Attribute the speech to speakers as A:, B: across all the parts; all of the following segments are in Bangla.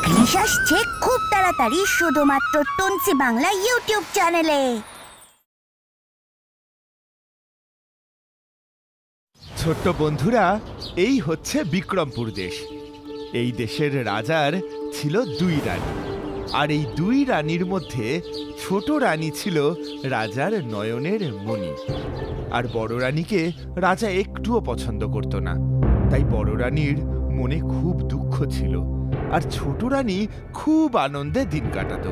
A: ক্রিস আসছে খুব তাড়াতাড়ি শুধুমাত্র টুনসি বাংলা ইউটিউব চ্যানেলে।
B: ছোট্ট বন্ধুরা, এই হচ্ছে বিক্রমপুর দেশ। এই দেশের রাজার ছিল 2 রানী, আর এই 2 রানীর মধ্যে ছোট রানী ছিল রাজার নয়নের মণি। আর বড় রানীকে রাজা একটুও পছন্দ করত না, তাই বড় রানীর মনে খুব দুঃখ ছিল, আর ছোট রানী খুব আনন্দে দিন কাটাতো।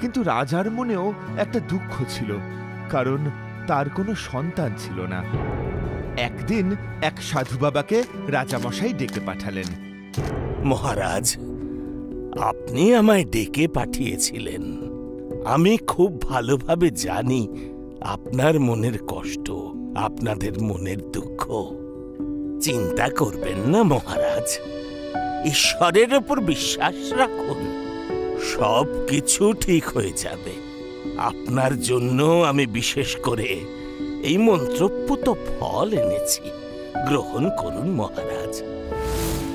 B: কিন্তু রাজার মনেও একটা দুঃখ ছিল, কারণ তার কোনো সন্তান ছিল না। একদিন এক সাধু বাবাকে রাজামশাই ডেকে পাঠালেন।
C: মহারাজ, আপনি আমায় ডেকে পাঠিয়েছিলেন। আমি খুব ভালোভাবে জানি আপনার মনের কষ্ট, আপনাদের মনের দুঃখ। চিন্তা করবেন না মহারাজ, ঈশ্বরের উপর বিশ্বাস রাখুন, সব কিছু ঠিক হয়ে যাবে। আপনার জন্য আমি বিশেষ করে এই মন্ত্রপুত ফল এনেছি, গ্রহণ করুন মহারাজ।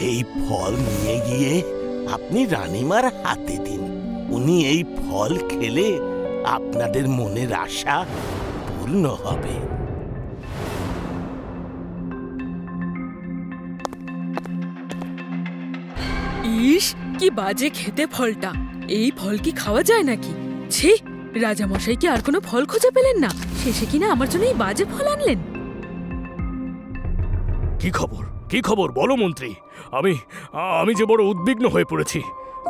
C: এই ফল নিয়ে গিয়ে আপনি রানীমার হাতে দিন। উনি এই ফল খেলে আপনাদের মনের আশা পূর্ণ হবে।
D: ইস, কি বাজে খেতে ফলটা! এই ফল কি খাওয়া যায় নাকি? ছি, রাজামশাই কি আর কোনো ফল খুঁজে পেলেন না? শেষে কিনা আমার জন্য এই বাজে ফল আনলেন।
E: কি খবর বলো মন্ত্রী। আমি যে বড় উদ্বিগ্ন হয়ে পড়েছি।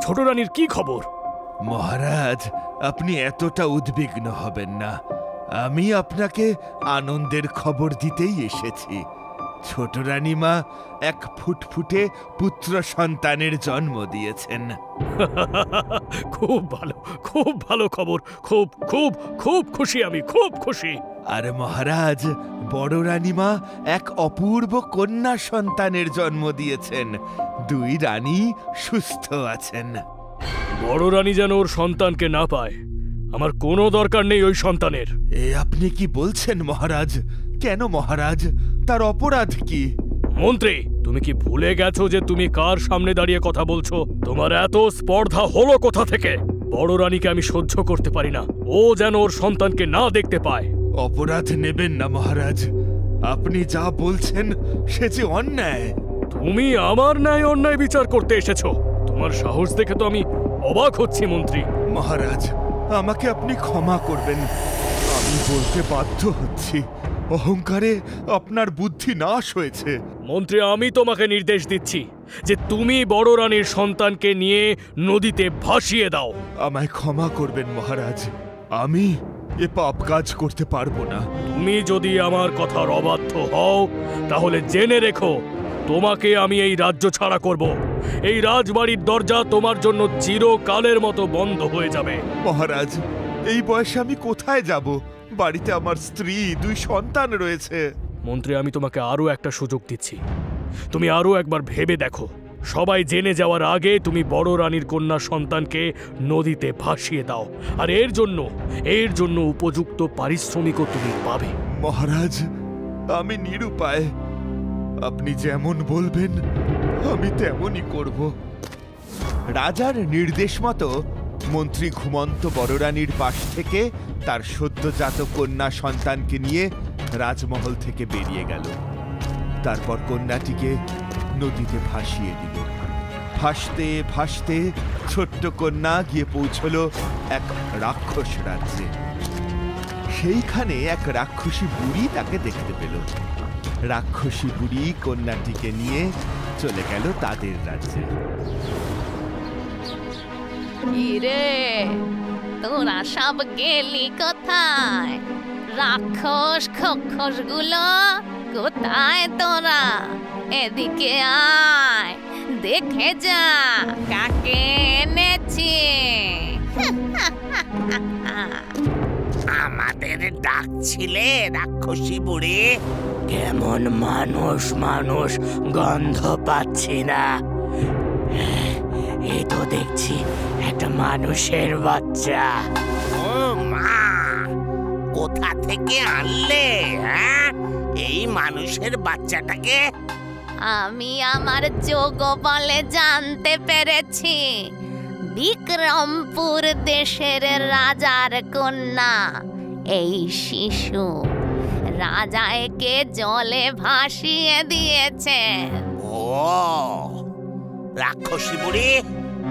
E: ছোট রানীর কি খবর?
B: মহারাজ, আপনি এতটা উদ্বিগ্ন হবেন না। আমি আপনাকে আনন্দের খবর দিতেই এসেছি। ছোট রানীমা এক ফুটফুটে পুত্র সন্তানের জন্ম দিয়েছেন।
E: খুব ভালো খবর। খুব খুব খুব খুশি, আমি খুব খুশি।
B: আর মহারাজ, বড় রানীমা এক অপূর্ব কন্যা সন্তানের জন্ম দিয়েছেন। 2 রানী সুস্থ আছেন।
E: বড় রানী যেন ওর সন্তানকে না পায়। আমার কোনো দরকার নেই ওই সন্তানের।
B: এ আপনি কি বলছেন মহারাজ? কেন মহারাজ, তার অপরাধ কি?
E: মন্ত্রী, তুমি কি ভুলে গেছো যে তুমি কার সামনে দাঁড়িয়ে কথা বলছো? তোমার এত স্পর্ধা হলো কোথা থেকে? বড় রানীকে আমি সহ্য করতে পারি না, ও যেন ওর সন্তানকে না দেখতে পায়।
B: অপরাধ নেবেন না মহারাজ, আপনি যা বলছেন সে যে অন্যায়।
E: তুমি আমার ন্যায় অন্যায় বিচার করতে এসেছো? তোমার সাহস দেখে তো আমি অবাক হচ্ছি মন্ত্রী।
B: মহারাজ, আমাকে আপনি ক্ষমা করবেন, আমি বলতে বাধ্য হচ্ছি। অহংকারে আপনার বুদ্ধি নাশ হয়েছে।
E: মন্ত্রী, আমি তোমাকে নির্দেশ দিচ্ছি যে তুমি বড় রানীর সন্তানকে নিয়ে নদীতে ভাসিয়ে দাও।
B: আমায় ক্ষমা করবেন মহারাজ, আমি এ পাপ কাজ করতে পারবো না।
E: তুমি যদি আমার কথার অবাধ্য হও তাহলে জেনে রেখো, তোমাকে আমি এই রাজ্য ছাড়া করব। এই রাজবাড়ির দরজা তোমার জন্য চিরকালের মতো বন্ধ হয়ে যাবে।
B: মহারাজ, এই বয়সে আমি কোথায় যাব? বাড়িতে আমার স্ত্রী, 2 সন্তান রয়েছে।
E: মন্ত্রী, আমি তোমাকে আরো একটা সুযোগ দিচ্ছি। তুমি আরো একবার ভেবে দেখো। সবাই জেনে যাওয়ার আগে তুমি বড় রানীর কন্যা সন্তানকে নদীতে ভাসিয়ে দাও, আর এর জন্য উপযুক্ত পারিশ্রমিকও তুমি পাবে।
B: মহারাজ, আমি নিরুপায়, আপনি যেমন বলবেন আমি তেমনই করব। রাজার নির্দেশ মতো মন্ত্রী ঘুমন্ত বড় রানীর পাশ থেকে তার সদ্যজাত কন্যা সন্তানকে নিয়ে রাজমহল থেকে বেরিয়ে গেল। তারপর কন্যাটিকে নদীতে ভাসিয়ে দিল। ভাসতে ভাসতে ছোট্ট কন্যা গিয়ে পৌঁছল এক রাক্ষস রাজ্যে। সেইখানে এক রাক্ষসী বুড়ি তাকে দেখতে পেল। রাক্ষসী বুড়ি কন্যাটিকে নিয়ে চলে গেল তাদের রাজ্যে।
F: রে, তোরা সব গেলি কোথায়? রাক্ষস খক্ষস গুলো কোথায় তোরা? এদিকে আয়, দেখে যা কাকে এনেছি।
C: আমাদের ডাকছিলে রাক্ষসী বুড়ি? কেমন মানুষ গন্ধ পাচ্ছি না। এই তো দেখছি একটা মানুষের বাচ্চা। ও মা, কোথা থেকে আনলে? এই মানুষের বাচ্চাটাকে?
F: আমি আমার যোগ বলে জানতে পেরেছি বিক্রমপুর দেশের রাজার কন্যা এই শিশু। রাজা একে জলে ভাসিয়ে দিয়েছে।
C: ও রাক্ষসী বুড়ি,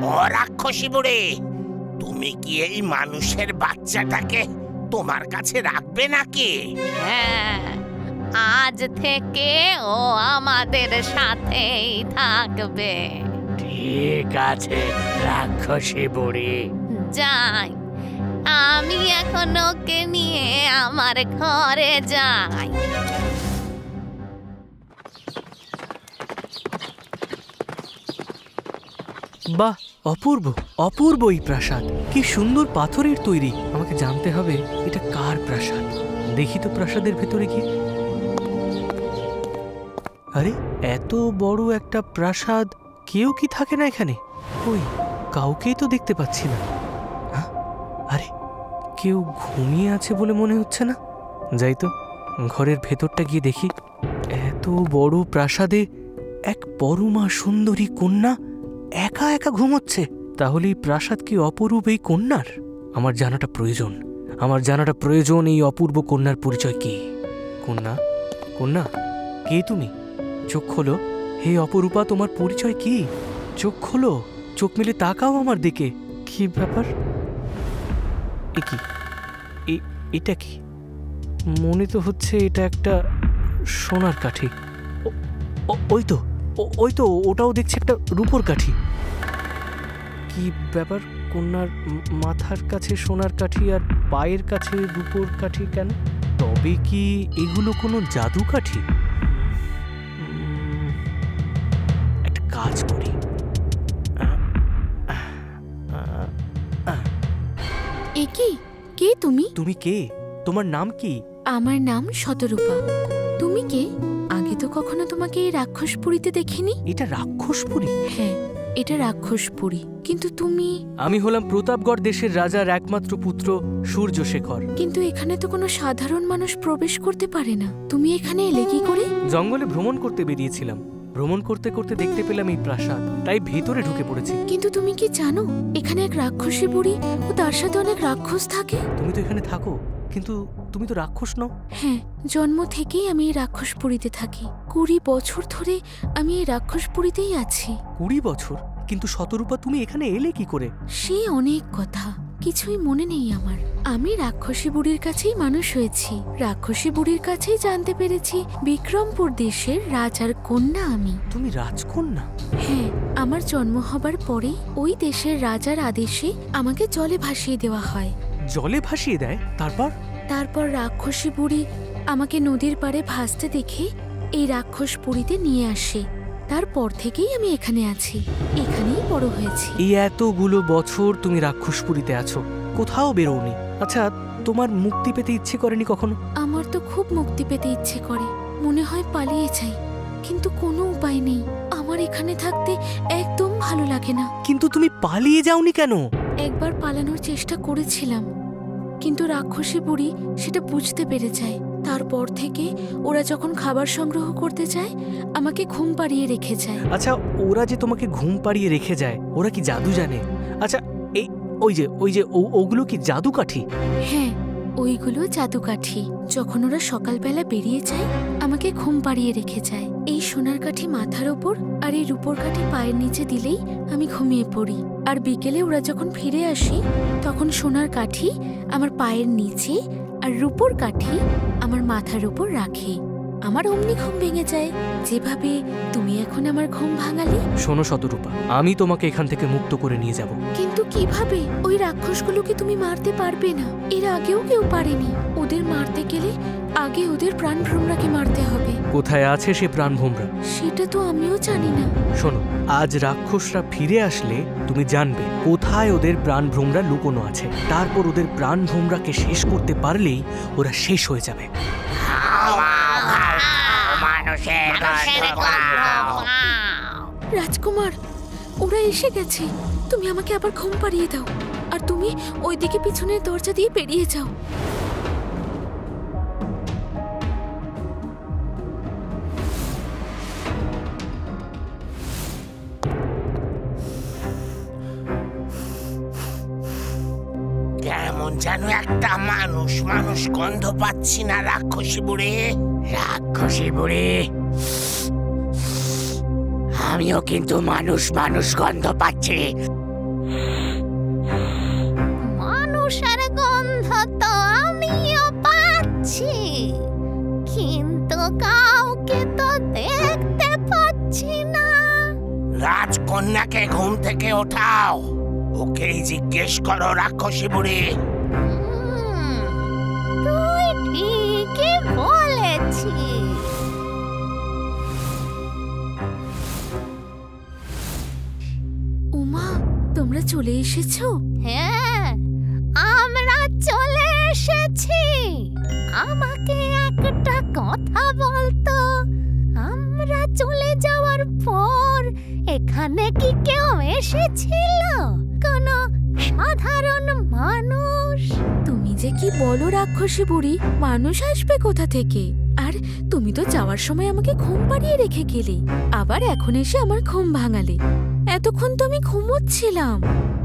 C: ও রাক্ষসী বুড়ি, তুমি কি এই মানুষের বাচ্চাটাকে তোমার কাছে রাখবে নাকি?
F: হ্যাঁ, আজ থেকে ও আমাদের সাথেই থাকবে।
E: ঠিক আছে রাক্ষসী বুড়ি।
F: যাই, আমি এখন ওকে নিয়ে আমার ঘরে যাই।
G: বাহ, অপূর্ব অপূর্ব এই প্রাসাদ। কি সুন্দর পাথরের তৈরি। আমাকে জানতে হবে এটা কার প্রাসাদ। দেখি তো প্রাসাদের ভেতরে গিয়ে। আরে এত বড় একটা প্রাসাদ, কেউ কি থাকে না এখানে? ওই কাউকেই তো দেখতে পাচ্ছি না। আরে কেউ ঘুমিয়ে আছে বলে মনে হচ্ছে না। যাই তো ঘরের ভেতরটা গিয়ে দেখি। এত বড় প্রাসাদে এক পরমা সুন্দরী কন্যা একা একা ঘুমোচ্ছে। তাহলে এই প্রাসাদ কি অপরূপ এই কন্যার? আমার জানাটা প্রয়োজন, আমার জানাটা প্রয়োজন। এই অপূর্ব কন্যার পরিচয় কি? কন্যা, কন্যা, কে তুমি? চোখ খোলো। হে অপরূপা, তোমার পরিচয় কি? চোখ খোলো, চোখ মেলে তাকাও আমার দিকে। কি ব্যাপার? এ কি? এটা কি? মনে তো হচ্ছে এটা একটা সোনার কাঠি। ওই তো, ওই তো, ওটাও দেখছি একটা রূপোর কাঠি। কি ব্যাপার? কন্যার মাথার কাছে সোনার কাঠি আর পায়ের কাছে রূপোর কাঠি কেন? তবে কি এগুলো কোনো জাদু কাঠি? একটা কাজ করি।
D: এ কি? কে তুমি?
G: তুমি কে? তোমার নাম কি?
D: আমার নাম শতরূপা। তুমি কে? আগে তো কখনো তোমাকে এই রাক্ষসপুরীতে দেখিনি।
G: এটা রাক্ষসপুরী?
D: হ্যাঁ, এটা রাক্ষসপুরী। কিন্তু তুমি?
G: আমি হলাম প্রতাপগড় দেশের রাজার একমাত্র পুত্র সূর্যশেখর।
D: কিন্তু এখানে তো কোনো সাধারণ মানুষ প্রবেশ করতে পারে না। তুমি এখানে এলে কি করে?
G: জঙ্গলে ভ্রমণ করতে বেরিয়েছিলাম। ভ্রমণ করতে করতে দেখতে পেলাম এই প্রাসাদ, তাই ভেতরে ঢুকে পড়েছি।
D: কিন্তু তুমি কি জানো এখানে এক রাক্ষসী বুড়ি ও তার সাথে অনেক রাক্ষস থাকে?
G: তুমি তো এখানে থাকো, কিন্তু তুমি তো রাক্ষস নও।
D: হ্যাঁ, জন্ম থেকেই আমি এই রাক্ষসপুরীতে থাকি। 20 বছর ধরে আমি এই রাক্ষসপুরীতেই আছি।
G: 20 বছর? কিন্তু শতরূপা, তুমি এখানে এলে কি করে?
D: সে অনেক কথা, কিছুই মনে নেই আমার। আমি রাক্ষসী বুড়ির কাছেই মানুষ হয়েছি। রাক্ষসী বুড়ির কাছেই জানতে পেরেছি বিক্রমপুর দেশের রাজার কন্যা আমি।
G: তুমি রাজকন্যা?
D: হ্যাঁ, আমার জন্ম হবার পরেই ওই দেশের রাজার আদেশে আমাকে জলে ভাসিয়ে দেওয়া হয়।
G: জলে ভাসিয়ে দেয়? তারপর
D: রাক্ষসী বুড়ি আমাকে নদীর পাড়ে ভাসতে দেখে এই রাক্ষসপুরীতে নিয়ে আসে। তারপর থেকেই আমি এখানে আছি, এখানেই বড় হয়েছি।
G: এই এতগুলো বছর তুমি রাক্ষসপুরীতে আছো, কোথাও বেরোওনি। আচ্ছা, তোমার মুক্তি পেতে ইচ্ছে করেনি কখনো?
D: আমার তো খুব মুক্তি পেতে ইচ্ছে করে, মনে হয় পালিয়ে যাই, কিন্তু কোনো উপায় নেই। আমার এখানে থাকতে একদম ভালো লাগে না।
G: কিন্তু তুমি পালিয়ে যাওনি কেন?
D: একবার পালানোর চেষ্টা করেছিলাম, কিন্তু রাক্ষসী বুড়ি সেটা বুঝতে পেরে যায়। তারপর থেকে ওরা যখন খাবার সংগ্রহ করতে যায় আমাকে ঘুম পাড়িয়ে রেখে যায়।
G: আচ্ছা, ওরা যে তোমাকে ঘুম পাড়িয়ে রেখে যায়, ওরা কি জাদু জানে? আচ্ছা, ওই যে ওগুলো কি জাদু কাঠি?
D: হ্যাঁ, ওইগুলো জাদু কাঠি। যখন ওরা সকালবেলা বেরিয়ে যায় আমাকে ঘুম পাড়িয়ে রেখে যায়। এই সোনার কাঠি মাথার ওপর আর এই রূপোর কাঠি পায়ের নিচে দিলেই আমি ঘুমিয়ে পড়ি। আর বিকেলে ওরা যখন ফিরে আসে তখন সোনার কাঠি আমার পায়ের নিচে আর রূপোর কাঠি আমার মাথার ওপর রাখে। আমার অমনি ঘুম ভেঙে যায়, যেভাবে তুমি এখন আমার ঘুম ভাঙালে।
G: শোনো শতরূপা, আমি তোমাকে এখান থেকে মুক্ত করে নিয়ে যাব।
D: কিন্তু কিভাবে? ওই রাক্ষসগুলোকে তুমি মারতে পারবে না, এর আগেও কেউ পারেনি। ওদের মারতে গেলে আগে ওদের প্রাণভ্রমরাকে মারতে হবে।
G: কোথায় আছে সে প্রাণভ্রমরা?
D: সেটা তো আমিও জানি না।
G: শোনো, আজ রাক্ষসরা ফিরে আসলে তুমি জানবে কোথায় ওদের প্রাণভ্রমরা লুকোনো আছে। তারপর ওদের প্রাণভ্রমরাকে শেষ করতে পারলেই ওরা শেষ হয়ে যাবে।
D: রাজকুমার, ওরা এসে গেছে। তুমি আমাকে আবার ঘুম পাড়িয়ে দাও, আর তুমি ওইদিকে পিছনের দরজা দিয়ে বেরিয়ে যাও।
C: কেমন যেন একটা মানুষ মানুষ গন্ধ পাচ্ছি না রাক্ষসী বুড়ি। রাক্ষসী বুড়ি, আমিও কিন্তু মানুষ মানুষ গন্ধ পাচ্ছি।
F: মানুষের গন্ধ তো আমিও পাচ্ছি, কিন্তু কাউকে তো দেখতে পাচ্ছি না।
C: রাজকন্যাকে ঘুম থেকে ওঠাও, ওকেই জিজ্ঞেস করো রাক্ষসী বুড়ি।
F: তুই ঠিকই বলেছিস।
D: উমা, তোমরা চলে এসেছো?
F: হ্যাঁ, আমরা চলে এসেছি। আমাকে একটা কথা বলতো, আমরা চলে যাওয়ার পর এখানে কি কেউ এসেছিল? কোনো সাধারণ মানুষ?
D: তুমি যে কি বলো রাক্ষসী বুড়ি, মানুষ আসবে কোথা থেকে? আর তুমি তো যাওয়ার সময় আমাকে ঘুম পাড়িয়ে রেখে গেলে, আবার এখন এসে আমার ঘুম ভাঙালে। এতক্ষণ তো আমি ঘুমোচ্ছিলাম,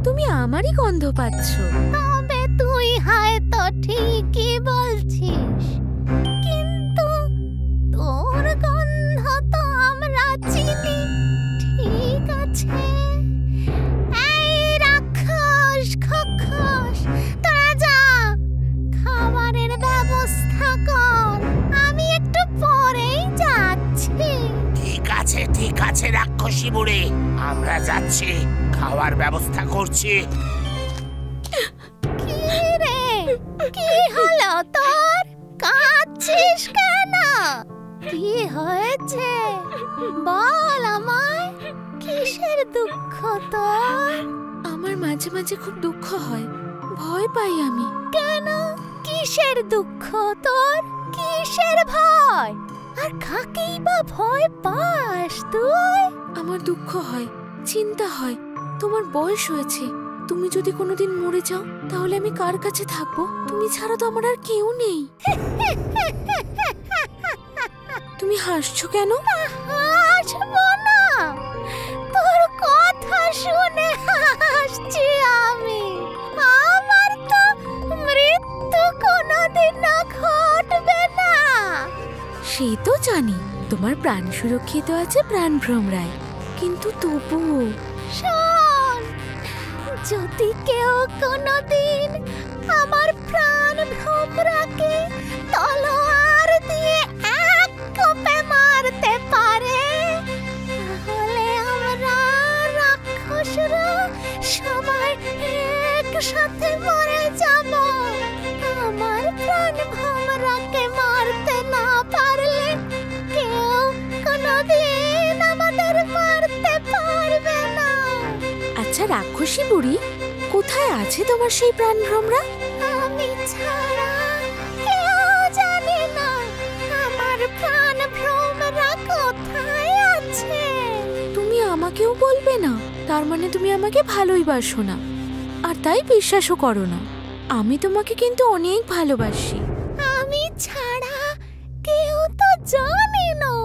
D: তুমি আমারই গন্ধ পাচ্ছ।
F: তবে তুই হয়তো ঠিকই বলছিস, কিন্তু তোর গন্ধ তো আমরা চিনি। ঠিক আছে, এই রাক্ষস খোকস, তোরা যা, খাবারের ব্যবস্থা কর, আমি একটু পরেই যাচ্ছি।
C: ঠিক আছে রাক্ষসী বুড়ি, আমরা যাচ্ছি, খাওয়ার ব্যবস্থা করছি।
F: কি রে, কি হলো তোর? কাঁদছিস কেন? কি হয়েছে বল আমায়, কিসের দুঃখ তোর?
D: আমার মাঝে মাঝে খুব দুঃখ হয়, ভয় পাই আমি।
F: কেন, কিসের দুঃখ তোর? কিসের ভয়? আর কাকেই বা ভয় পাস তুই?
D: আমার দুঃখ হয়, চিন্তা হয়। তোমার বয়স হয়েছে, তুমি যদি কোনোদিন মরে যাও তাহলে আমি কার কাছে থাকবো? তুমি ছাড়া তো আমার আর কেউ নেই। তুমি হাসছো কেন?
F: হাসবো না, তোর কথা শুনে হাসছি আমি। আমার তো মৃত্যু কোনোদিন ঘটবে না।
D: সে তো জানি, তোমার প্রাণ সুরক্ষিত আছে প্রাণভ্রমরায়, কিন্তু তবুও।
F: শোন, যদি কেউ কোনোদিন আমার প্রাণ ভ্রমরাকে তলোয়ার দিয়ে এক কোপে মারতে পারে, তাহলে আমরা রাক্ষসরা সবাই একসাথে মরে যাব। আমার প্রাণ ভ্রমরাকে মারতে না পারলে কেউ কোনোদিন আমাদের মারতে পারবে না।
D: আচ্ছা রাক্ষসী বুড়ি, কোথায় আছে তোমার সেই প্রাণভ্রমরা?
F: আমি ছাড়া কেউ জানে না আমার প্রাণ ভ্রমরা কোথায় আছে।
D: তুমি আমাকেও বলবে না? তার মানে তুমি আমাকে ভালোই বাসো না, আর তাই বিশ্বাসও করো না। আমি তোমাকে কিন্তু অনেক ভালোবাসি।
F: আমি ছাড়া কেউ তো জানে না,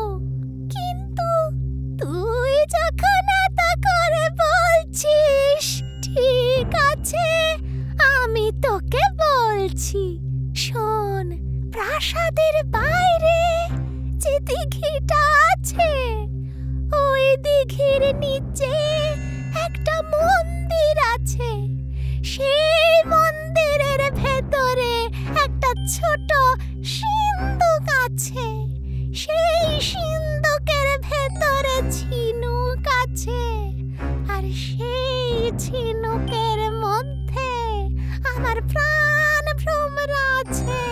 F: কিন্তু তুই যখন এত করে বলছিস, ঠিক আছে, আমি তোকে বলছি। শোন, প্রাসাদের বাইরে যে দিঘিটা আছে, ওই দিঘির নিচে একটা মন্দির আছে। সেই মন্দিরের ভেতরে একটা ছোট সিন্দুক আছে। সেই সিন্দুকের ভেতরে ঝিনুক আছে, আর সেই ঝিনুকের মধ্যে আমার প্রাণ ভ্রমরা আছে।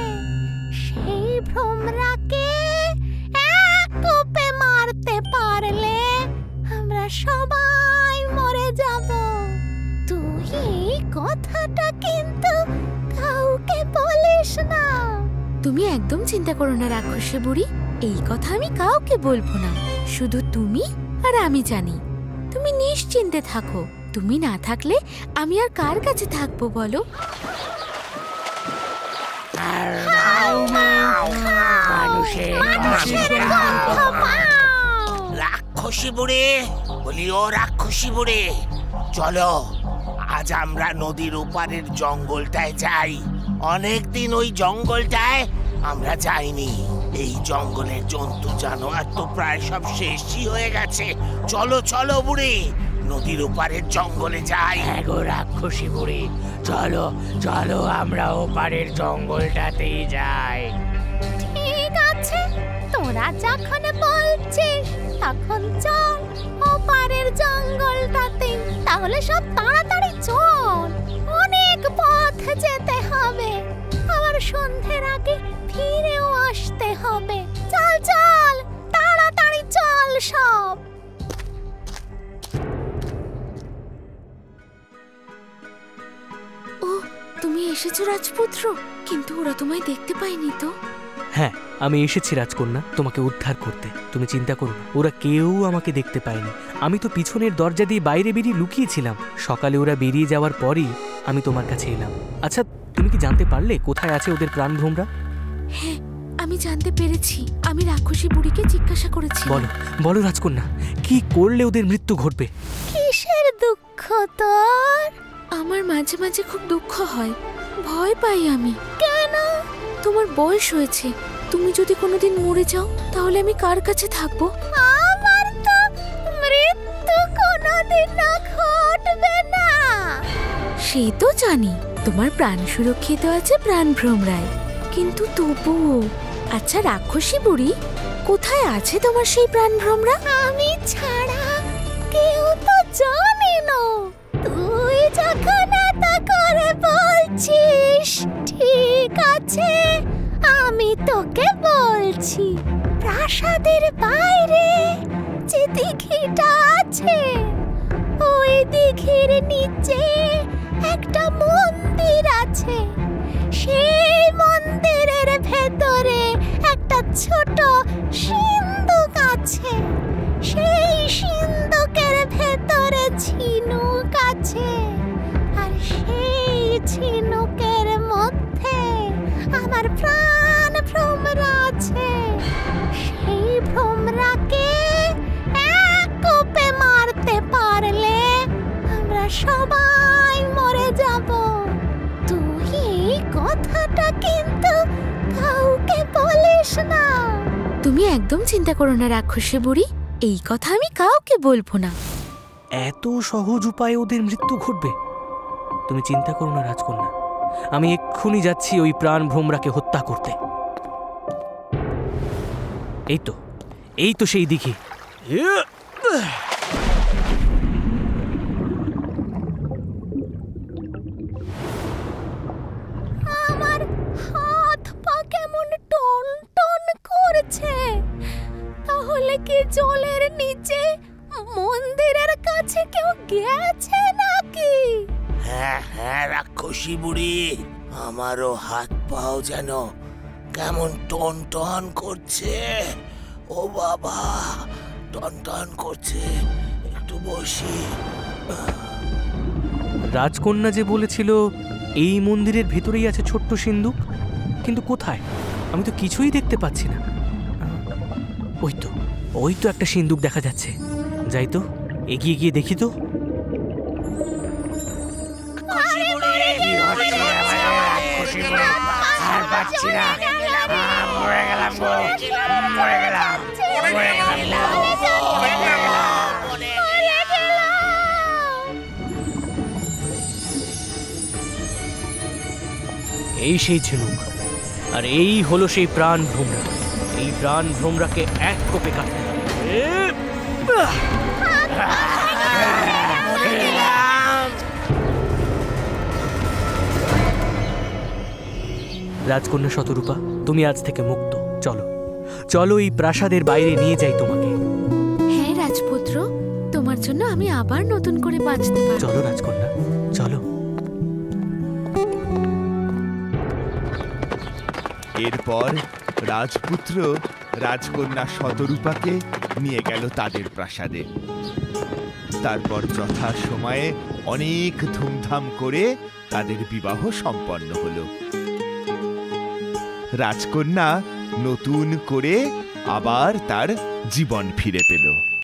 F: সেই ভ্রমরাকে এক কোপে মারতে পারলে আমরা সবাই মরে যাব। তুই এই কথাটা কিন্তু কাউকে বলিস না।
D: তুমি একদম চিন্তা করো না রাক্ষসী বুড়ি, এই কথা আমি কাউকে বলবো না। শুধু তুমি আর আমি জানি। তুমি নিশ্চিন্তে থাকো, তুমি না থাকলে আমি আর কার কাছে থাকবো বলো?
C: রাক্ষসী বুড়ি, বলি ও রাক্ষসী বুড়ি, চলো আজ আমরা নদীর ওপারের জঙ্গলটায় যাই। অনেকদিন ওই জঙ্গলটায় আমরা যাইনি। এই জঙ্গলের জন্তু জানোয়ার তো প্রায় সব শেষই হয়ে গেছে। চলো চলো বুড়ি, নদীর ওপারের জঙ্গলে যাই।
H: হ্যাঁ গো রাক্ষসী বুড়ি, চলো চলো আমরা ওপারের জঙ্গলটাতেই যাই।
F: ঠিক আছে, তোরা যখন বলছিস তখন চল ওপারের জঙ্গলটাতে। তাহলে সব তাড়াতাড়ি চল, অনেক পথ যেতে হবে, আবার সন্ধ্যের আগে ফিরেও আসতে হবে। চল চল, তাড়াতাড়ি চল সব।
D: ও, তুমি এসেছো রাজপুত্র, কিন্তু ওরা তোমায় দেখতে পায়নি তো?
G: হ্যাঁ, আমি এসেছি রাজকন্যা তোমাকে উদ্ধার করতে। তুমি চিন্তা করো না, ওরা কেউ আমাকে দেখতে পায়নি। আমি তো পিছনের দরজা দিয়ে বাইরে বেরিয়ে লুকিয়েছিলাম। সকালে ওরা বেরিয়ে যাওয়ার পরই আমি তোমার কাছে এলাম। আচ্ছা, তুমি কি জানতে পারলে কোথায় আছে ওদের প্রাণভ্রমরা?
D: হ্যাঁ, আমি জানতে পেরেছি। আমি রাক্ষসী বুড়িকে জিজ্ঞাসা করেছি।
G: বলো বলো রাজকন্যা, কি করলে ওদের মৃত্যু ঘটবে?
F: কিসের দুঃখ তোর?
D: আমার মাঝে মাঝে খুব দুঃখ হয়, ভয় পাই আমি।
F: কেন?
D: তোমার বয়স হয়েছে, তুমি যদি কোনোদিন মরে যাও তাহলে আমি কার কাছে থাকবো?
F: আমার তো মৃত্যু কোনোদিন ঘটবে না।
D: সে তো জানি, তোমার প্রাণ সুরক্ষিত আছে প্রাণভ্রমরায়, কিন্তু তবুও। আচ্ছা রাক্ষসী বুড়ি, কোথায় আছে তোমার সেই প্রাণভ্রমরা?
F: আমি ছাড়া কেউ তো জানে না। তুই যখন এত করে বলছিস, ঠিক আছে, আমি তোকে বলছি। প্রাসাদের বাইরে যে দিঘিটা আছে, ওই দিঘির নিচে একটা মন্দির আছে। সেই মন্দিরের ভেতরে একটা ছোট সিন্দুক আছে। সেই সিন্দুকের ভেতরে ঝিনুক আছে, আর সেই ঝিনুকের মধ্যে আমার প্রাণ ভ্রমরা আছে। সেই ভ্রমরাকে এক কোপে মারতে পারলে আমরা সবাই মরে যাব। তুই এই কথাটা কিন্তু কাউকে বলিস না।
D: তুমি একদম চিন্তা করো না রাক্ষসী বুড়ি, এই কথা আমি কাউকে বলবো না।
G: এত সহজ উপায়ে ওদের মৃত্যু ঘটবে? তুমি চিন্তা করো না রাজকন্যা, আমি এক্ষুনি যাচ্ছি ওই প্রাণভ্রমরাকে হত্যা করতে। এই তো সেই দিঘি।
F: আমার হাত পা কেমন টন টন করছে। তাহলে কি জলের নিচে মন্দিরের কাছে কেউ গেছে নাকি?
C: হ্যাঁ হ্যাঁ রাক্ষসী বুড়ি, আমারও হাত পাও যেন কেমন টন টন করছে। ও বাবা, টন টন করছে, একটু বসি।
G: রাজকন্যা যে বলেছিল এই মন্দিরের ভেতরেই আছে ছোট্ট সিন্দুক, কিন্তু কোথায়? আমি তো কিছুই দেখতে পাচ্ছি না। ওই তো একটা সিন্দুক দেখা যাচ্ছে। যাই তো, এগিয়ে গিয়ে দেখি তো।
H: আর পাচ্ছি না, মরে গেলাম গো, মরে গেলাম, মরে গেলাম।
G: এই সেই ঝিনুক, আর এই হলো সেই প্রাণভ্রমরা। এই প্রাণভ্রমরাকে এক কোপে কাটতে হবে। রাজকন্যা শতরূপা, তুমি আজ থেকে মুক্ত। চলো চলো, এই প্রাসাদের বাইরে নিয়ে যাই তোমাকে।
D: হ্যাঁ রাজপুত্র, তোমার জন্য আমি আবার নতুন করে বাঁচতে পারবো।
G: চলো রাজকন্যা, চলো।
B: এরপর রাজপুত্র রাজকন্যা শতরূপাকে নিয়ে গেল তাদের প্রাসাদে। তারপর যথা সময়ে অনেক ধুমধাম করে তাদের বিবাহ সম্পন্ন হলো। রাজকন্যা নতুন করে আবার তার জীবন ফিরে পেল।